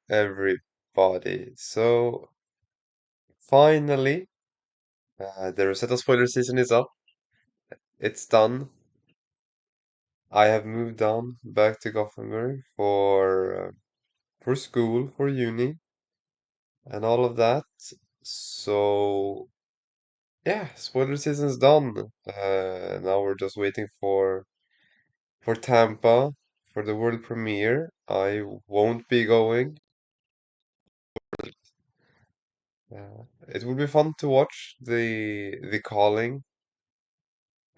Everybody. So finally, the Rosetta spoiler season is up. It's done. I have moved on back to Gothenburg for school, for uni, and all of that. So yeah, spoiler season's done. Now we're just waiting for Tampa for the world premiere. I won't be going. It will be fun to watch the calling.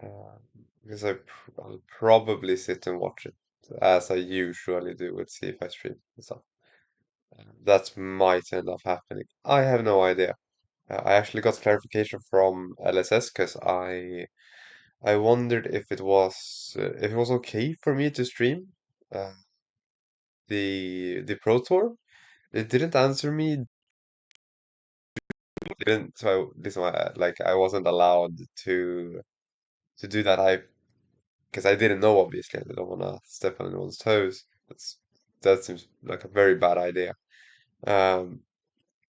Uh, because I'll probably sit and watch it as I usually do with see if I stream and stuff. That might end up happening. I have no idea. I actually got clarification from LSS because I wondered if it was okay for me to stream uh, the Pro Tour. It didn't answer me. It didn't so this one like I wasn't allowed to do that. I because I didn't know, obviously. I don't want to step on anyone's toes. That seems like a very bad idea. Um,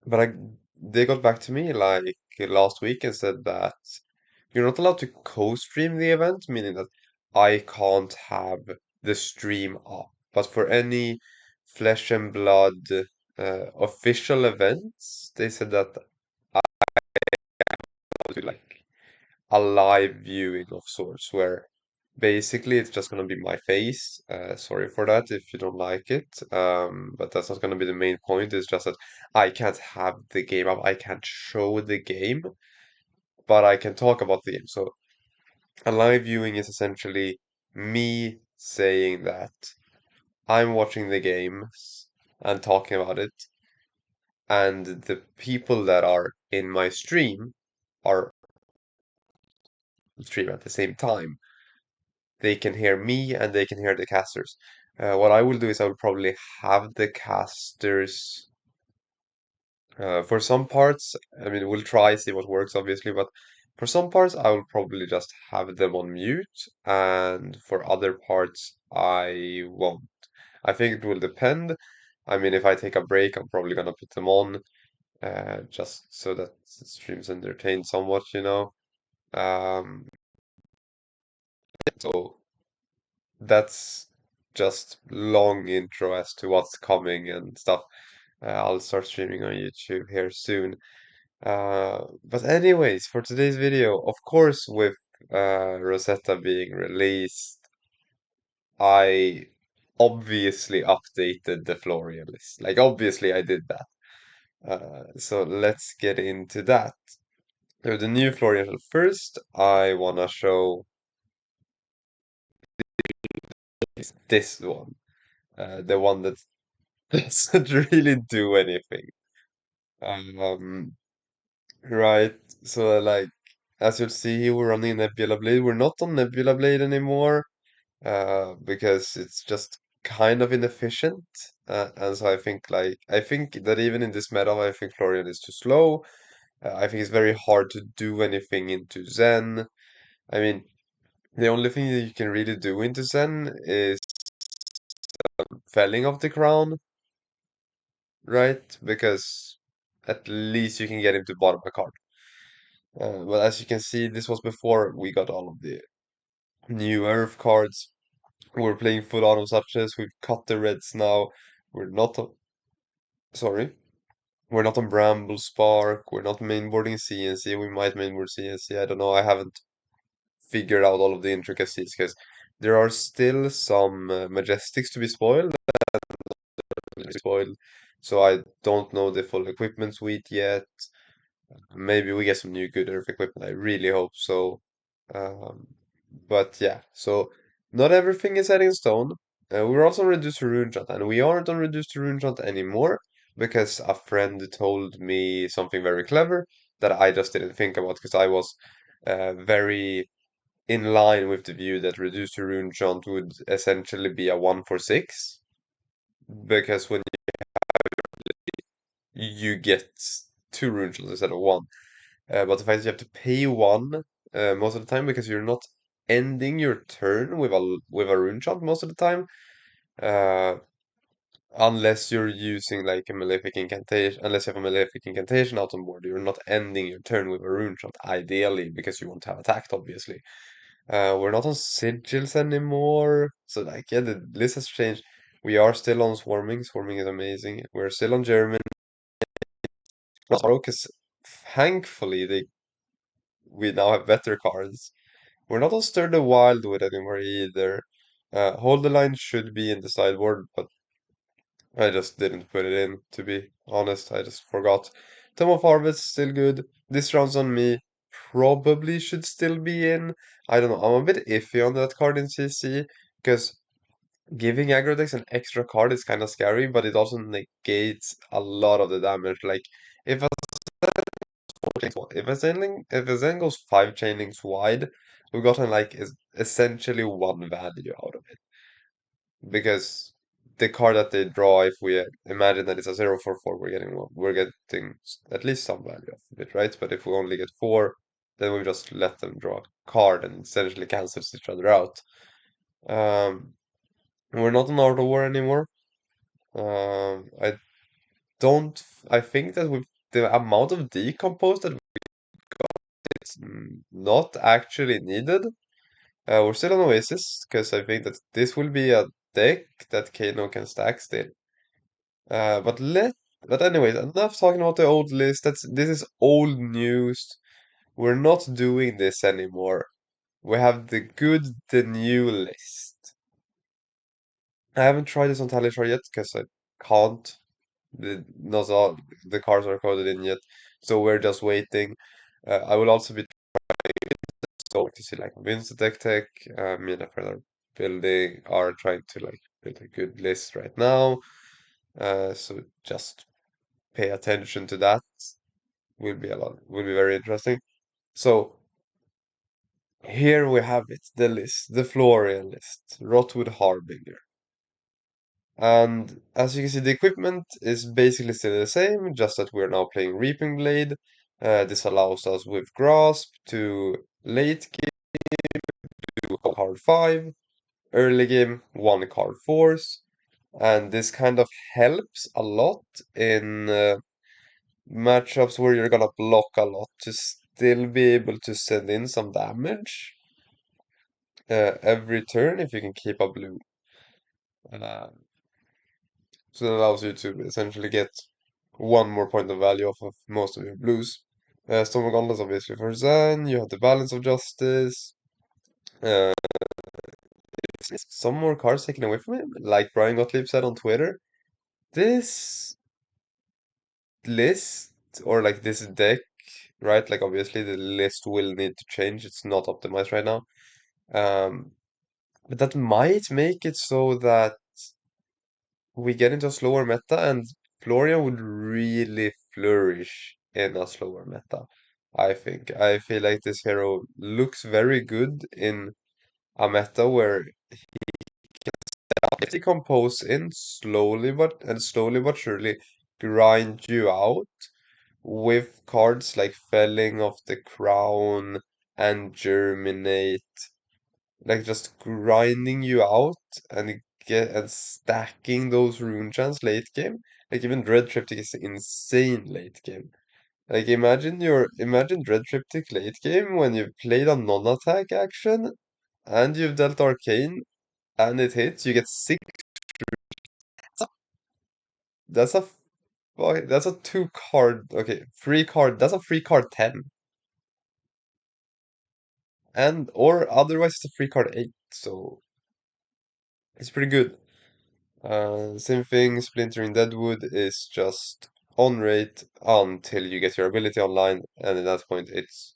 but they got back to me like last week and said that you're not allowed to co-stream the event, meaning that I can't have the stream up. But for any flesh and blood official events, they said that I would do like a live viewing of sorts where basically it's just going to be my face. Sorry for that if you don't like it. But that's not going to be the main point. It's just that I can't have the game up. I can't show the game, but I can talk about the game. So a live viewing is essentially me saying that I'm watching the games and talking about it, and the people that are in my stream are stream at the same time. They can hear me and they can hear the casters. What I will do is I will probably have the casters for some parts. I mean, we'll try see what works, obviously, but for some parts I will probably just have them on mute, and for other parts I won't. I think it will depend. I mean, if I take a break, I'm probably gonna put them on, just so that the stream's entertained somewhat, you know. Um, so. That's just long intro as to what's coming and stuff. I'll start streaming on YouTube here soon. But anyways, for today's video, of course, with Rosetta being released, I obviously updated the Florian list. Like, obviously, I did that. So let's get into that. So the new Florian first, I wanna show is this one, the one that doesn't really do anything. Um, right. So like as you'll see, we're running Nebula Blade. We're not on Nebula Blade anymore, because it's just kind of inefficient. And so I think that even in this meta, I think Florian is too slow. I think it's very hard to do anything into Zen. I mean, the only thing that you can really do into Zen is felling of the crown, right? Because at least you can get him to bottom a card. But as you can see, this was before we got all of the new Earth cards. We're playing full auto suches. We've cut the reds now. We're not on, sorry. We're not on Bramble Spark. We're not mainboarding CNC. We might mainboard CNC. I don't know. I haven't figured out all of the intricacies because there are still some majestics to be spoiled. So I don't know the full equipment suite yet. Maybe we get some new good Earth equipment. I really hope so. Um, but yeah, so not everything is set in stone. We're also on reduced to rune chant, and we aren't on reduced to rune chant anymore because a friend told me something very clever that I just didn't think about because I was very in line with the view that reduced to rune chant would essentially be a 1 for 6 because when you get 2 rune chants instead of one. But the fact is you have to pay one most of the time because you're not ending your turn with a rune shot most of the time. Uh, unless you're using like a malefic incantation, unless you have a malefic incantation out on board, you're not ending your turn with a rune shot, ideally, because you want to have attacked, obviously. We're not on sigils anymore, so like yeah, the list has changed. We are still on swarming. Swarming is amazing. We're still on German. Because thankfully we now have better cards. We're not on Stir the Wildwood anymore either. Hold the Line should be in the sideboard, but I just didn't put it in, to be honest. I just forgot. Tomb of Harvest, still good. This round's on me. Probably should still be in. I don't know. I'm a bit iffy on that card in CC, because giving aggro decks an extra card is kind of scary, but it also negates a lot of the damage. Like, if a if a Zen goes 5 chainlinks wide, we've gotten like essentially one value out of it. Because the card that they draw, if we imagine that it's a 0 for 4, we're getting at least some value of it, right? But if we only get 4, then we just let them draw a card and essentially cancels each other out. Um, we're not on Art of War anymore. I don't. I think that with the amount of decompose that it's not actually needed. We're still on Oasis because I think that this will be a deck that Kano can stack still. Uh, but let but anyways, enough talking about the old list. This is old news. We're not doing this anymore. We have the good, the new list. I haven't tried this on Talishar yet because I can't. Not all the cards are coded in yet, so we're just waiting. I will also be going to see like vynnset tech. Me and a friend are building, are trying to like build a good list right now. So just pay attention to that. Will be very interesting. So here we have it, the list, the Florian list, Rotwood Harbinger. And as you can see, the equipment is basically still the same, just that we're now playing Reaping Blade. This allows us with Grasp to late game do card 5, early game 1 card force, and this kind of helps a lot in matchups where you're gonna block a lot to still be able to send in some damage every turn if you can keep a blue. Uh, so that allows you to essentially get 1 more point of value off of most of your blues. Storm of Gondolas obviously for Zen, you have the Balance of Justice. Uh, some more cards taken away from him, like Brian Gottlieb said on Twitter. This list, or like this deck, right? Like obviously the list will need to change. It's not optimized right now. Um, but that might make it so that we get into a slower meta, and Florian would really flourish in a slower meta. I think. I feel like this hero looks very good in a meta where he decompose in slowly but surely grind you out with cards like Felling of the Crown and Germinate, like just grinding you out and stacking those rune chants late game. Like even Dread Triptych is insane late game. Like imagine Dread Triptych late game when you've played a non-attack action and you've dealt Arcane and it hits, you get 6. That's a that's a 2 card, okay, 3 card, that's a 3 card 10. And or otherwise it's a 3 card 8, so it's pretty good. Same thing, Splintering Deadwood is just on rate until you get your ability online, and at that point it's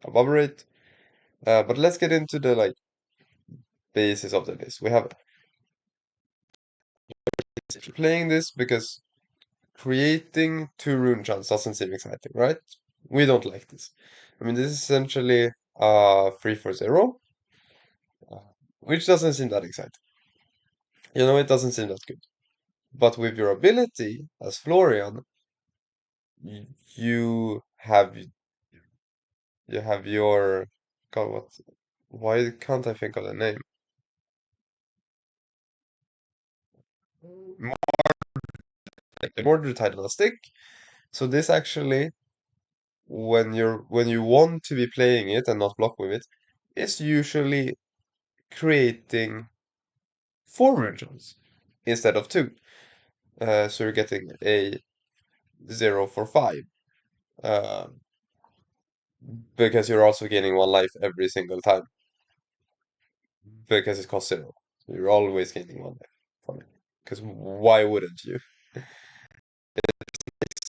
above rate. But let's get into the like basis of the list. We have playing this because creating 2 rune chants doesn't seem exciting, right? We don't like this. I mean, this is essentially 3 for 0, uh, which doesn't seem that exciting. You know, it doesn't seem that good. But with your ability as Florian, you have your God, what? Why can't I think of the name? more, more tied on a stick. So this actually, when you want to be playing it and not block with it, is usually creating four regions instead of two. So you're getting a 0 for 5. Uh, because you're also gaining one life every single time because it costs 0. You're always gaining one life from it. Because why wouldn't you?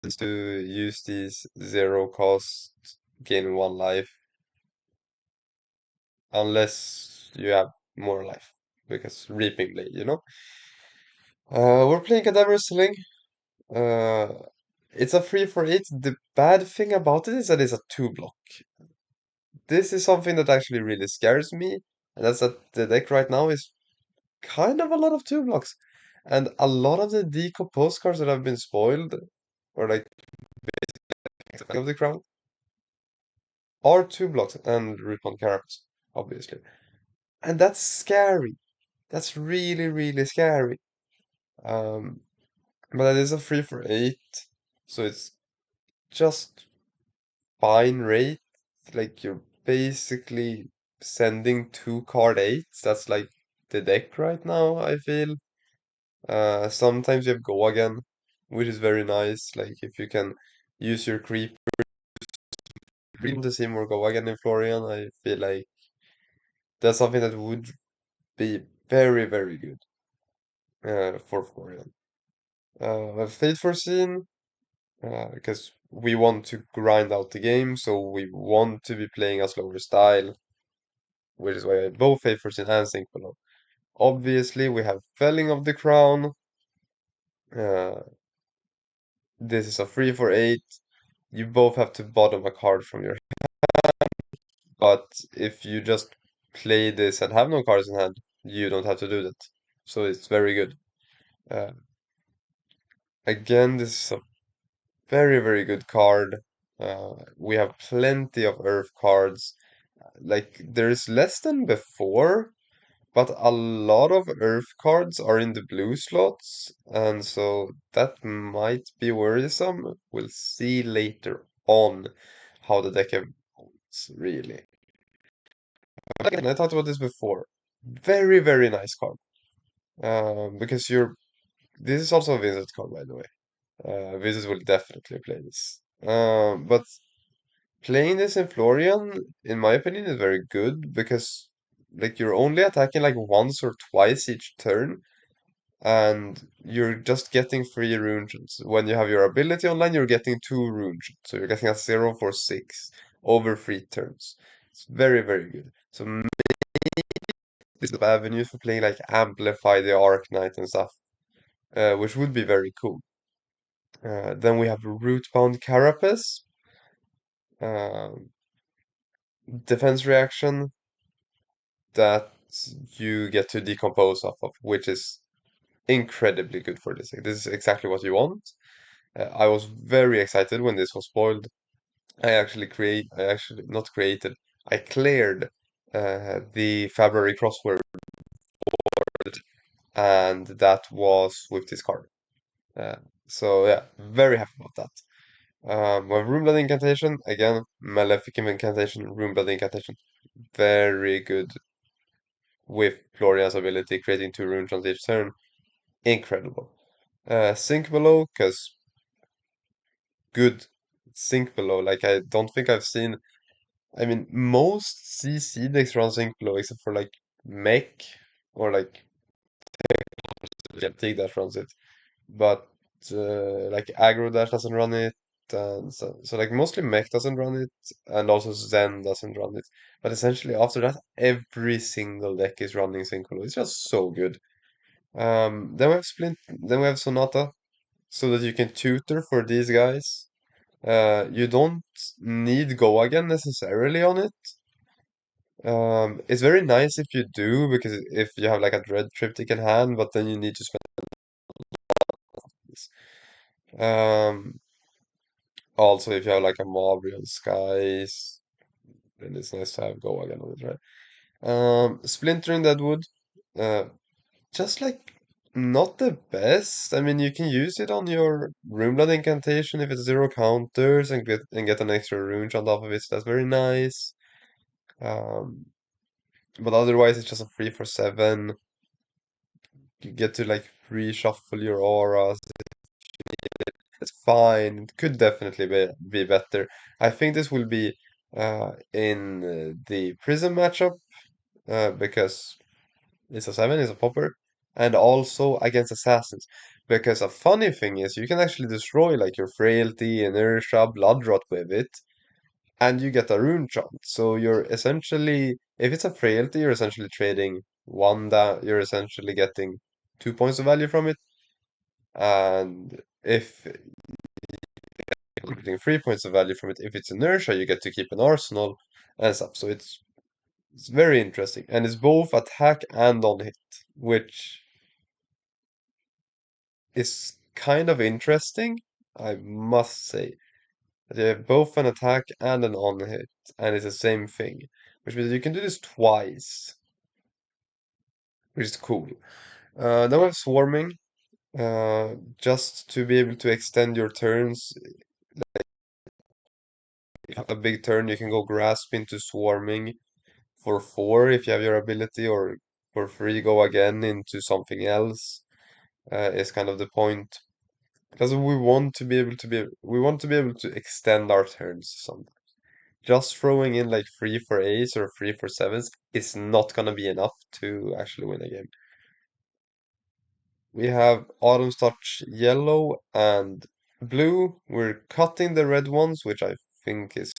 It's to use these 0 cost gain one life unless you have more life because reaping blade, you know. We're playing Cadaver Sling. Uh, it's a 3 for 8. The bad thing about it is that it's a 2 block. This is something that actually really scares me, and that's that the deck right now is kind of a lot of 2 blocks. And a lot of the decomposed cards that have been spoiled, or like of the crown, are 2 blocks and Rupon Carapace, obviously. And that's scary. That's really, really scary. Um, but it is a 3 for 8, so it's just fine rate. Like you're basically sending 2 card 8s. That's like the deck right now, I feel. Sometimes you have go again, which is very nice. Like if you can use your creep to see more go again in Florian, I feel like that's something that would be very, very good for Florian. Fate Foreseen, because we want to grind out the game, so we want to be playing a slower style, which is why I have both Fate Foreseen and Sync Below. Obviously, we have Felling of the Crown. Uh, this is a 3 for 8. You both have to bottom a card from your. But if you just play this and have no cards in hand, you don't have to do that. So it's very good. Uh, again, this is a very, very good card. We have plenty of Earth cards. Like, there's less than before, but a lot of Earth cards are in the blue slots, and so that might be worrisome. We'll see later on how the deck evolves, really. Again, I talked about this before. Very, very nice card. Because you're. This is also a Vincent card, by the way. Vincent will definitely play this. But playing this in Florian, in my opinion, is very good because like you're only attacking like once or twice each turn, and you're just getting 3 runes. When you have your ability online, you're getting 2 runes. So you're getting a 0 for 6 over 3 turns. It's very, very good. So this is avenues for playing like Amplify the Arc Knight and stuff, which would be very cool. Then we have Rootbound Carapace, uh, defense reaction that you get to decompose off of, which is incredibly good for this. This is exactly what you want. I was very excited when this was spoiled. I actually not created, I cleared the February crossword, and that was with this card. Uh, so yeah, very happy about that. We have Room Blood Incantation, again, Malefic Incantation, Room Blood Incantation. Very good with Floria's ability, creating 2 runes on each turn. Incredible. Sink Below, because good Sink Below. Like, I don't think I've seen. I mean, most CC decks run Sink Below except for like Mech or like Tig that runs it. But like Aggro Dash doesn't run it, and so like mostly Mech doesn't run it, and also Zen doesn't run it. But essentially after that, every single deck is running Synchro. It's just so good. Then we have then we have Sonata, so that you can tutor for these guys. You don't need go again necessarily on it. It's very nice if you do, because if you have like a Dread Triptych in hand, but then you need to spend this. Um, Also, if you have like a Mobrian Skies, then it's nice to have go again on it, right? Splintering Deadwood, uh, just like Not the best. I mean, you can use it on your rune blood incantation if it's zero counters and get an extra rune on top of it. So that's very nice. Um, but otherwise, it's just a 3 for 7. You get to like reshuffle your auras. It's fine. It could definitely be better. I think this will be in the Prism matchup because it's a 7, it's a popper, and also against assassins. Because a funny thing is you can actually destroy like your frailty, inertia, blood rot with it, and you get a rune chant. So you're essentially, if it's a frailty, you're essentially trading one that you're essentially getting 2 points of value from it. And if you're getting 3 points of value from it, if it's inertia, you get to keep an arsenal and stuff. So it's very interesting. And it's both attack and on hit, which is kind of interesting, I must say. They have both an attack and an on hit, and it's the same thing, which means you can do this twice, which is cool. Then we have swarming, just to be able to extend your turns. If you have a big turn, you can go grasp into swarming for 4 if you have your ability, or for 3 go again into something else. Is kind of the point. Because we want to be able to extend our turns sometimes. Just throwing in like 3 for 8s or 3 for 7s is not gonna be enough to actually win a game. We have Autumn's Touch yellow and blue. We're cutting the red ones, which I think is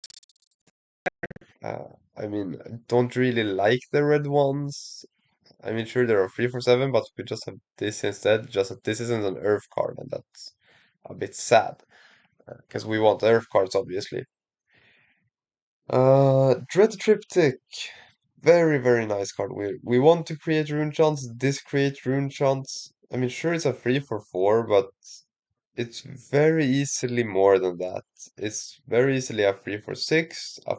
uh, I mean, I don't really like the red ones. I mean, sure, there are 3 for 7, but we just have this instead. Just that this isn't an Earth card, and that's a bit sad. Because we want Earth cards, obviously. Dread Triptych. Very, very nice card. We want to create rune chants. This create rune chants. I mean, sure, it's a 3 for 4, but it's very easily more than that. It's very easily a 3 for 6, a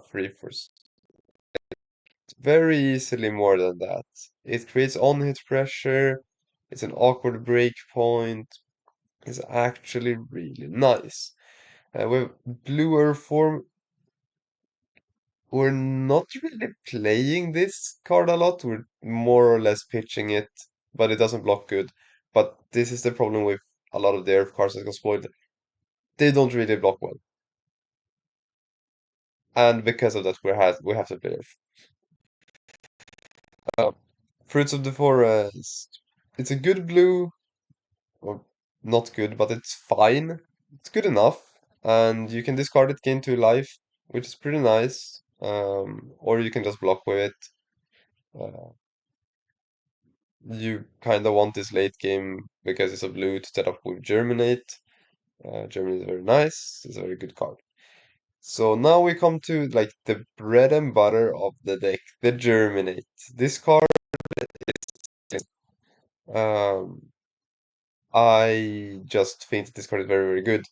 very easily more than that. It creates on-hit pressure. It's an awkward break point. It's actually really nice. With bluer form, we're not really playing this card a lot. We're more or less pitching it, but it doesn't block good. But this is the problem with a lot of the Earth cards that got spoiled. They don't really block well. And because of that, we have to play Earth. Uh, Fruits of the Forest. It's a good blue, or not good, but it's fine. It's good enough. And you can discard it, gain 2 life, which is pretty nice. Or you can just block with it. Uh, You kind of want this late game because it's a blue to set up with Germinate. Germinate is very nice. It's a very good card. So now we come to like the bread and butter of the deck, the Germinate. This card is, I just think that this card is very, very good.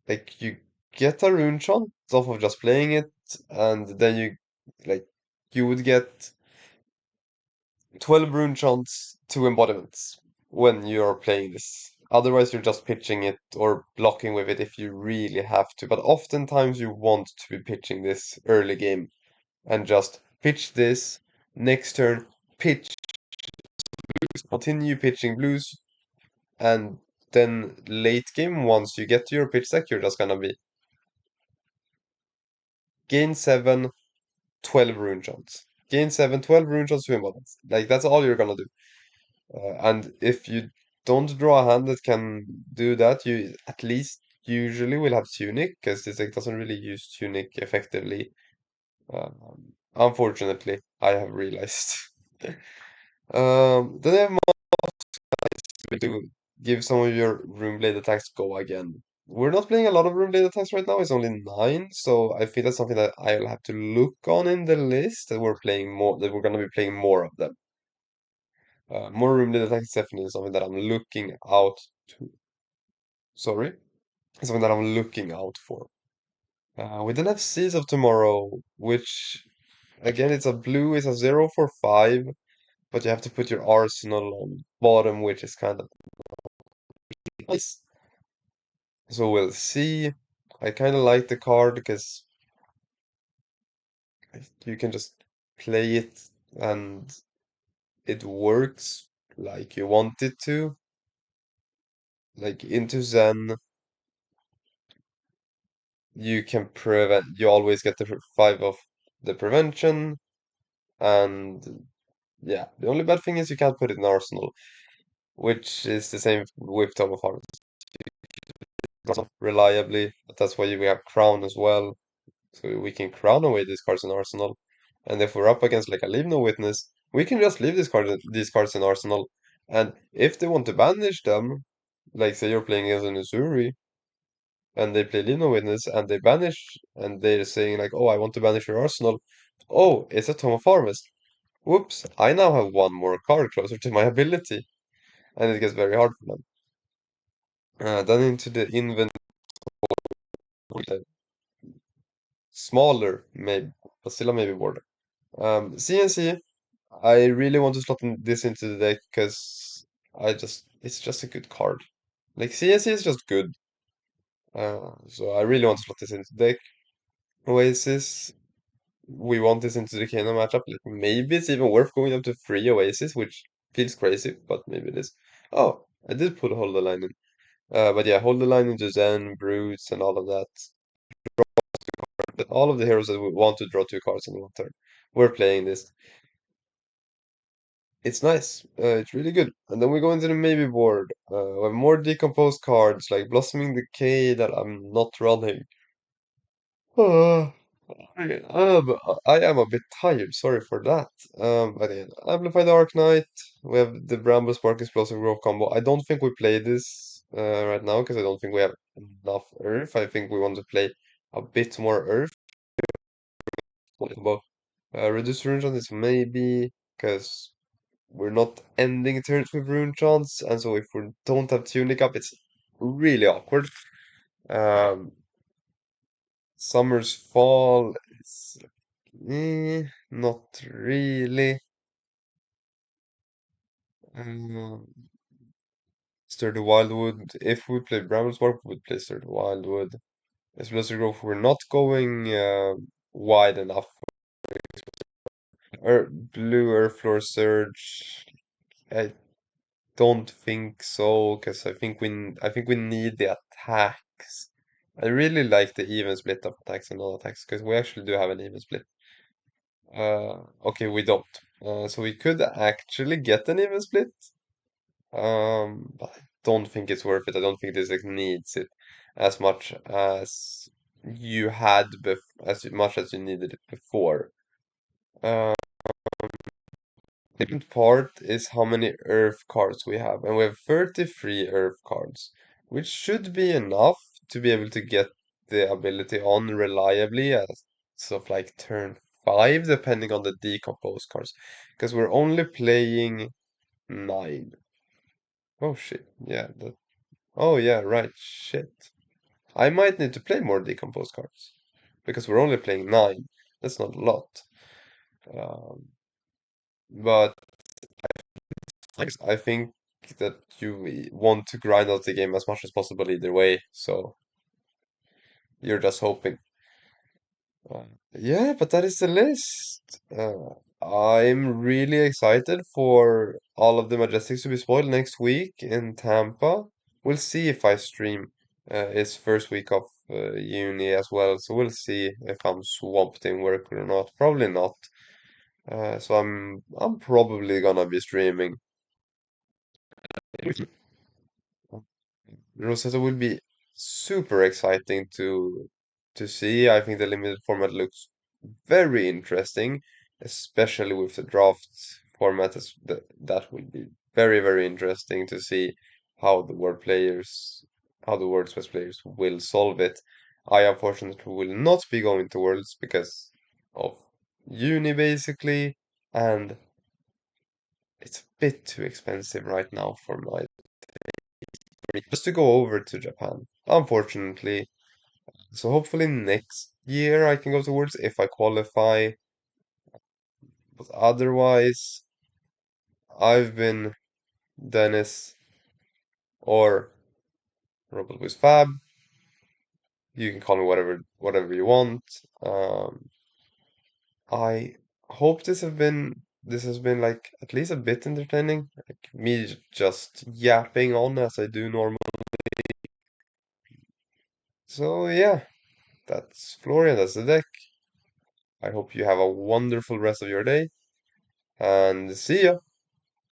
Like you get a rune chant off of just playing it, and then like you would get 12 rune chants, 2 embodiments when you're playing this. Otherwise, you're just pitching it or blocking with it if you really have to. But oftentimes, you want to be pitching this early game and just pitch this. Next turn, pitch, continue pitching blues, and then late game, once you get to your pitch deck, you're just gonna be gain 7, 12 rune chants. Gain 7, 12 rune chants, 2 embodiments. Like, that's all you're gonna do. And if you don't draw a hand that can do that, you at least usually will have Tunic, because this deck doesn't really use Tunic effectively. Unfortunately, I have realized. Then I have to give some of your Runeblade attacks go again. We're not playing a lot of Runeblade attacks right now, it's only 9, so I think that's something that I'll have to look on in the list, that we're gonna be playing more of them. More Runeblade attacks is definitely something that I'm looking out to. Sorry? Something that I'm looking out for. We then have Seas of Tomorrow, which again it's a blue, it's a 0 for 5. but you have to put your arsenal on bottom, which is kind of nice. So we'll see. I kind of like the card because you can just play it and it works like you want it to. Like into Zen, you can prevent, you always get the five of the prevention, and yeah, the only bad thing is you can't put it in Arsenal, which is the same with Tom of Hearts. Reliably, but that's why we have Crown as well, so we can crown away these cards in Arsenal. And if we're up against like a Leave No Witness, we can just leave these cards in Arsenal. And if they want to banish them, like say you're playing as an Uzuri, and they play Leave No Witness, and they banish, and they're saying like, oh, I want to banish your Arsenal. Oh, it's a Tome of Harvest. Whoops, I now have one more card closer to my ability, and it gets very hard for them. Then into the inventory, smaller, maybe, but still a maybe border. CNC, I really want to slot this into the deck because it's just a good card. Like CNC is just good. So I really want to slot this into the deck. Oasis, we want this into the Kano matchup. Like maybe it's even worth going up to 3 Oasis, which feels crazy, but maybe it is. Oh, I did put Hold the Line in. But yeah, Hold the Line into Zen, Brutes, and all of that. But all of the heroes that we want to draw 2 cards in one turn. We're playing this. It's nice. It's really good. And then we go into the maybe board. We have more decomposed cards like Blossoming Decay that I'm not running. Uh, I am a bit tired. Sorry for that. But yeah, Amplified Arc Knight. We have the Bramble Spark Explosive Growth combo. I don't think we play this right now because I don't think we have enough Earth. I think we want to play a bit more Earth combo. Reduce Rune Chant is maybe because we're not ending turns with Rune Chants, and so if we don't have Tunic up, it's really awkward. Um, Summer's Fall is not really. Um, Sturdy Wildwood. If we play Bramblespark, we would play Sturdy Wildwood. Explosive Growth, we're not going wide enough. Blue Earthfloor Surge. I don't think so, because I think we need the attacks. I really like the even split of attacks and non-attacks, because we actually do have an even split. Okay, we don't. So we could actually get an even split. But I don't think it's worth it. I don't think this deck needs it as much as you had as much as you needed it before. Uh, Second part is how many Earth cards we have, and we have 33 Earth cards, which should be enough to be able to get the ability on reliably as of like turn 5, depending on the decomposed cards, because we're only playing 9. Oh shit, yeah, oh yeah, right, shit. I might need to play more decomposed cards, because we're only playing 9. That's not a lot. Um, but I think that you want to grind out the game as much as possible either way, so you're just hoping. Uh, yeah, but that is the list. I'm really excited for all of the Majestics to be spoiled next week in Tampa. We'll see if I stream. It's first week of uni as well, so we'll see if I'm swamped in work or not. Probably not. So I'm probably gonna be streaming. Rosetta will be super exciting to see. I think the limited format looks very interesting, especially with the draft format. That will be very, very interesting to see how the how the World's Best players will solve it. I unfortunately will not be going to Worlds because of uni basically, and it's a bit too expensive right now for my just to go over to Japan. Unfortunately. So hopefully next year I can go towards if I qualify. But otherwise, I've been Dennis, or Robot with Fab. You can call me whatever you want. Um, I hope this has been like at least a bit entertaining. Like me just yapping on as I do normally. So yeah, that's Florian, that's the deck. I hope you have a wonderful rest of your day, and see ya.